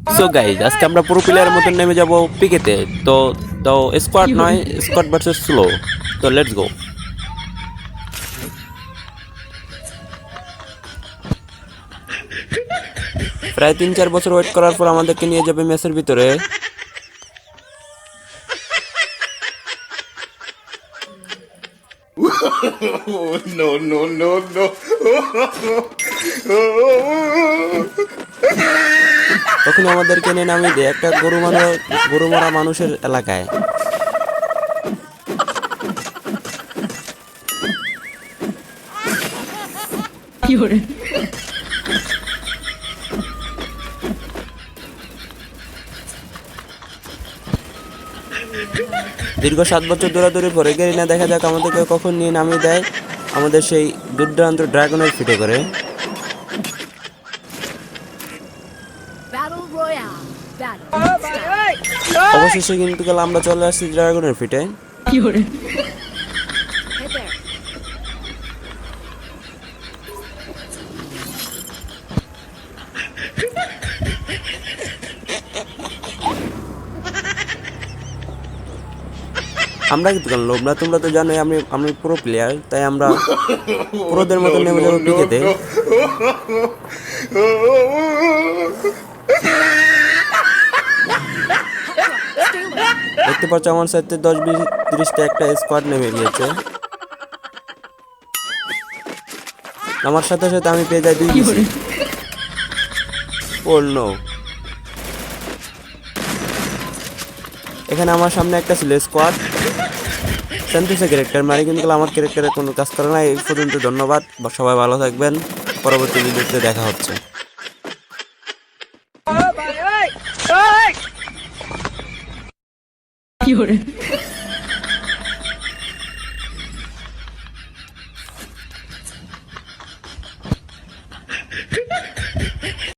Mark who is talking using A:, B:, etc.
A: So guys আজকে আমরা পুরো প্লেয়ারের মতন নেমে যাব পিকেতে। তো তো স্কোয়াড নয়, স্কোয়াড ভার্সেস স্লো। তো লেটস গো। প্রায় 3-4 বছর ওয়েট করার পর আমাদেরকে নিয়ে যাবে ম্যাচের ভিতরে।
B: No, no, no, no.
A: তখন আমাদেরকে নিয়ে নামিয়ে দেয় একটা গরু মারা মানুষের এলাকায়। দীর্ঘ 7 বছর দৌড়াদৌড়ি পরে গেরিনা দেখা যাক আমাদেরকে কখন নিয়ে নামিয়ে দেয় আমাদের সেই দুর্দান্ত ড্রাগনের ফিটে করে।
C: Battle Royale. Battle.
A: অবশেষে কিন্তু আমরা চলে আসছি ড্রাগনের ফিটে।
C: Head there.
A: আমরা কিন্তু কেন লোভরা, তোমরা তো জানোই আমি আমি প্রো প্লেয়ার, তাই আমরা প্রোদের মতো নেমে যাবো পিকেতে। দেখতে পাচ্ছ আমার সাথে 10-20-30টা একটা স্কোয়াড নেমে গিয়েছে। আমার সাথে সাথে আমি পেয়ে যাই 2 বিসি। ও নো, এখানে আমার সামনে একটা ছিল স্কোয়াড সেন্টিসের ক্যারেক্টার মারি, কিন্তু আমার ক্যারেক্টারের কোনো কাজ করে না। এই পর্যন্ত ধন্যবাদ, সবাই ভালো থাকবেন, পরবর্তী ভিডিওতে দেখা হচ্ছে।